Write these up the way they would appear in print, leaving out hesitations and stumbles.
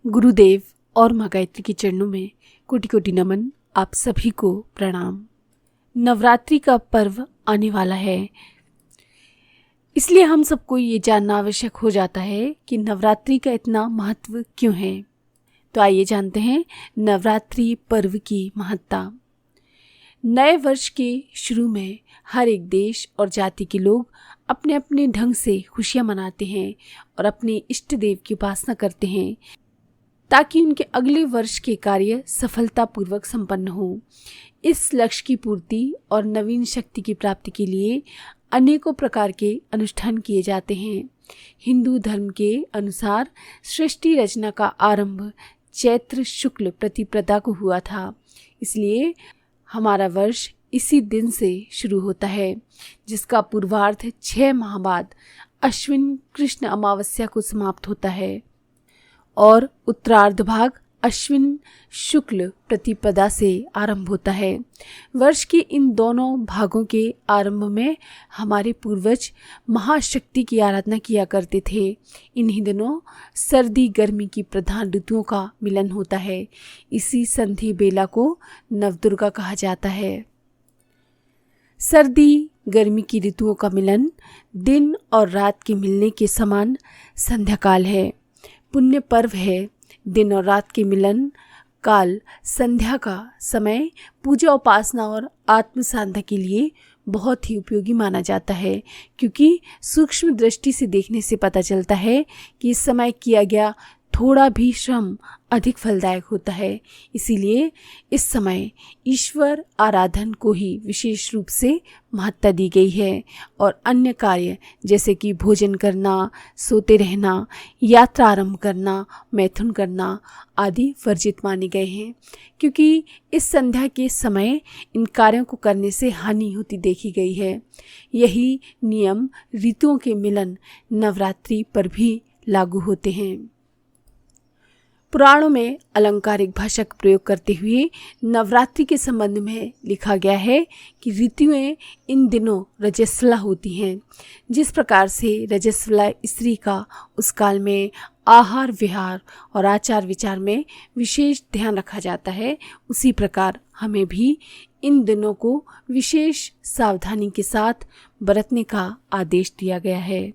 गुरुदेव और माँ गायत्री के चरणों में कोटि कोटि नमन। आप सभी को प्रणाम। नवरात्रि का पर्व आने वाला है, इसलिए हम सबको ये जानना आवश्यक हो जाता है कि नवरात्रि का इतना महत्व क्यों है। तो आइए जानते हैं नवरात्रि पर्व की महत्ता। नए वर्ष के शुरू में हर एक देश और जाति के लोग अपने अपने ढंग से खुशियाँ मनाते हैं और अपने इष्ट देव की उपासना करते हैं ताकि उनके अगले वर्ष के कार्य सफलतापूर्वक संपन्न हो। इस लक्ष्य की पूर्ति और नवीन शक्ति की प्राप्ति के लिए अनेकों प्रकार के अनुष्ठान किए जाते हैं। हिंदू धर्म के अनुसार सृष्टि रचना का आरंभ चैत्र शुक्ल प्रतिपदा को हुआ था, इसलिए हमारा वर्ष इसी दिन से शुरू होता है, जिसका पूर्वार्ध 6 माह बाद अश्विन कृष्ण अमावस्या को समाप्त होता है और उत्तरार्ध भाग अश्विन शुक्ल प्रतिपदा से आरंभ होता है। वर्ष के इन दोनों भागों के आरंभ में हमारे पूर्वज महाशक्ति की आराधना किया करते थे। इन्हीं दिनों सर्दी गर्मी की प्रधान ऋतुओं का मिलन होता है। इसी संधि बेला को नवदुर्गा कहा जाता है। सर्दी गर्मी की ऋतुओं का मिलन दिन और रात के मिलने के समान संध्या काल है। पुण्य पर्व है। दिन और रात के मिलन काल संध्या का समय पूजा उपासना और आत्म साधना के लिए बहुत ही उपयोगी माना जाता है, क्योंकि सूक्ष्म दृष्टि से देखने से पता चलता है कि इस समय किया गया थोड़ा भी श्रम अधिक फलदायक होता है। इसीलिए इस समय ईश्वर आराधन को ही विशेष रूप से महत्ता दी गई है और अन्य कार्य जैसे कि भोजन करना, सोते रहना, यात्रा आरंभ करना, मैथुन करना आदि वर्जित माने गए हैं, क्योंकि इस संध्या के समय इन कार्यों को करने से हानि होती देखी गई है। यही नियम ऋतुओं के मिलन नवरात्रि पर भी लागू होते हैं। पुराणों में अलंकारिक भाषा का प्रयोग करते हुए नवरात्रि के संबंध में लिखा गया है कि ऋतुएं इन दिनों रजस्वला होती हैं। जिस प्रकार से रजस्वला स्त्री का उस काल में आहार विहार और आचार विचार में विशेष ध्यान रखा जाता है, उसी प्रकार हमें भी इन दिनों को विशेष सावधानी के साथ बरतने का आदेश दिया गया है।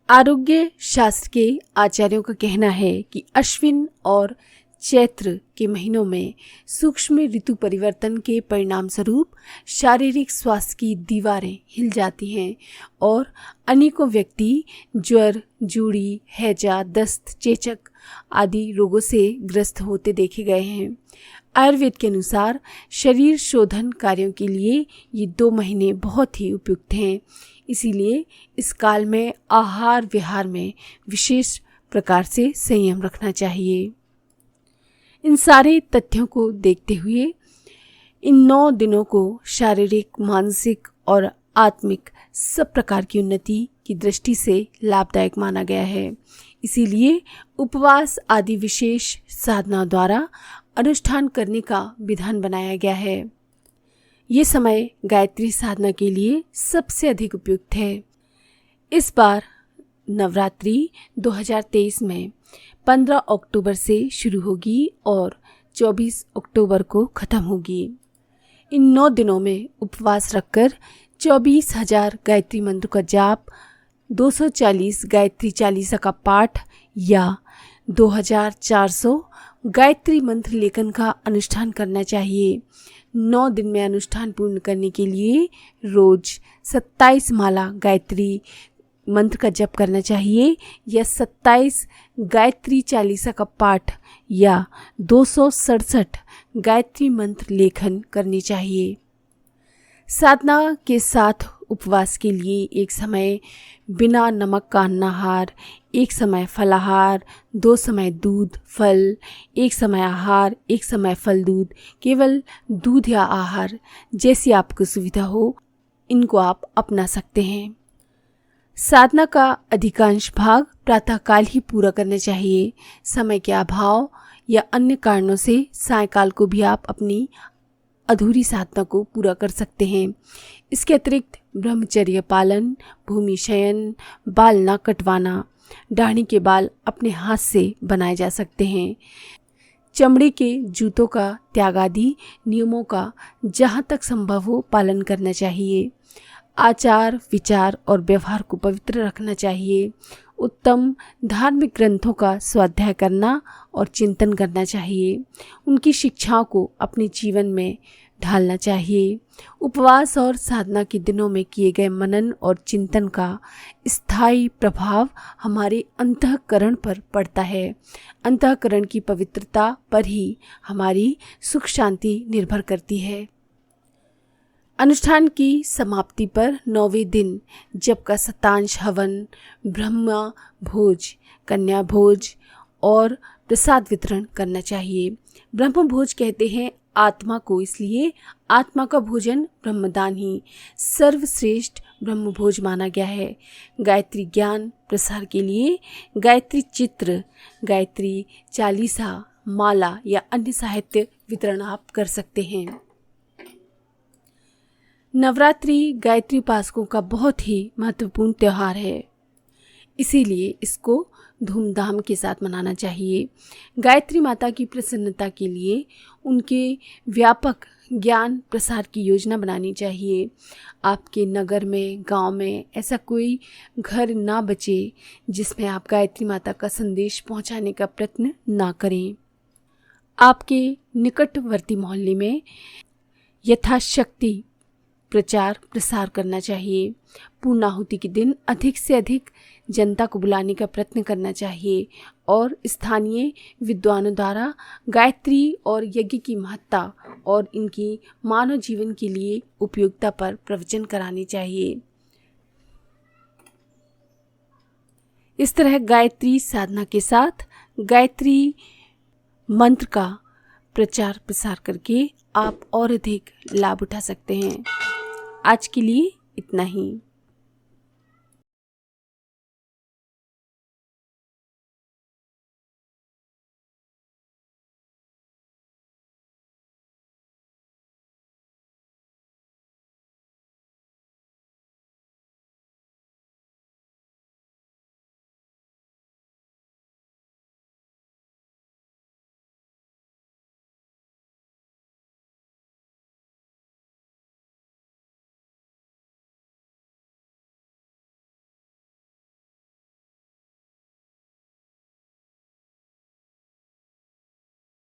आरोग्य शास्त्र के आचार्यों का कहना है कि अश्विन और चैत्र के महीनों में सूक्ष्म ऋतु परिवर्तन के परिणाम स्वरूप शारीरिक स्वास्थ्य की दीवारें हिल जाती हैं और अनेकों व्यक्ति ज्वर, जूड़ी, हैजा, दस्त, चेचक आदि रोगों से ग्रस्त होते देखे गए हैं। आयुर्वेद के अनुसार शरीर शोधन कार्यों के लिए ये 2 महीने बहुत ही उपयुक्त हैं। इसीलिए इस काल में आहार विहार में विशेष प्रकार से संयम रखना चाहिए। इन सारे तथ्यों को देखते हुए इन 9 दिनों को शारीरिक, मानसिक और आत्मिक सब प्रकार की उन्नति की दृष्टि से लाभदायक माना गया है। इसीलिए उपवास आदि विशेष साधना द्वारा अनुष्ठान करने का विधान बनाया गया है। ये समय गायत्री साधना के लिए सबसे अधिक उपयुक्त है। इस बार नवरात्रि 2023 में 15 अक्टूबर से शुरू होगी और 24 अक्टूबर को खत्म होगी। इन 9 दिनों में उपवास रखकर 24,000 गायत्री मंत्र का जाप, 240 गायत्री चालीसा का पाठ या 2400 गायत्री मंत्र लेखन का अनुष्ठान करना चाहिए। 9 दिन में अनुष्ठान पूर्ण करने के लिए रोज 27 माला गायत्री मंत्र का जप करना चाहिए या 27 गायत्री चालीसा का पाठ या 267 गायत्री मंत्र लेखन करनी चाहिए। साधना के साथ उपवास के लिए एक समय बिना नमक का अन्नाहार, एक समय फलाहार, 2 समय दूध फल, एक समय आहार, एक समय फल दूध, केवल दूध या आहार जैसी आपको सुविधा हो, इनको आप अपना सकते हैं। साधना का अधिकांश भाग प्रातःकाल ही पूरा करना चाहिए। समय के अभाव या अन्य कारणों से सायंकाल को भी आप अपनी अधूरी साधना को पूरा कर सकते हैं। इसके अतिरिक्त ब्रह्मचर्य पालन, भूमि शयन, बाल न कटवाना, दाढ़ी के बाल अपने हाथ से बनाए जा सकते हैं। चमड़े के जूतों का त्याग आदि नियमों का जहाँ तक संभव हो पालन करना चाहिए। आचार, विचार और व्यवहार को पवित्र रखना चाहिए। उत्तम धार्मिक ग्रंथों का स्वाध्याय करना और चिंतन करना चाहिए। उनकी शिक्षाओं को अपने जीवन में ढालना चाहिए। उपवास और साधना के दिनों में किए गए मनन और चिंतन का स्थायी प्रभाव हमारे अंतःकरण पर पड़ता है। अंतःकरण की पवित्रता पर ही हमारी सुख शांति निर्भर करती है। अनुष्ठान की समाप्ति पर 9वें दिन जब का शतांश हवन, ब्रह्मा भोज, कन्या भोज और प्रसाद वितरण करना चाहिए। ब्रह्म भोज कहते हैं आत्मा को, इसलिए आत्मा का भोजन ब्रह्मदान ही सर्वश्रेष्ठ ब्रह्म भोज माना गया है। गायत्री ज्ञान प्रसार के लिए गायत्री चित्र, गायत्री चालीसा, माला या अन्य साहित्य वितरण आप कर सकते हैं। नवरात्रि गायत्री उपासकों का बहुत ही महत्वपूर्ण त्यौहार है, इसीलिए इसको धूमधाम के साथ मनाना चाहिए। गायत्री माता की प्रसन्नता के लिए उनके व्यापक ज्ञान प्रसार की योजना बनानी चाहिए। आपके नगर में, गांव में ऐसा कोई घर ना बचे जिसमें आप गायत्री माता का संदेश पहुंचाने का प्रयत्न ना करें। आपके निकटवर्ती मोहल्ले में यथाशक्ति प्रचार प्रसार करना चाहिए। पूर्णाहुति के दिन अधिक से अधिक जनता को बुलाने का प्रयत्न करना चाहिए और स्थानीय विद्वानों द्वारा गायत्री और यज्ञ की महत्ता और इनकी मानव जीवन के लिए उपयोगिता पर प्रवचन कराने चाहिए। इस तरह गायत्री साधना के साथ गायत्री मंत्र का प्रचार प्रसार करके आप और अधिक लाभ उठा सकते हैं। आज के लिए इतना ही।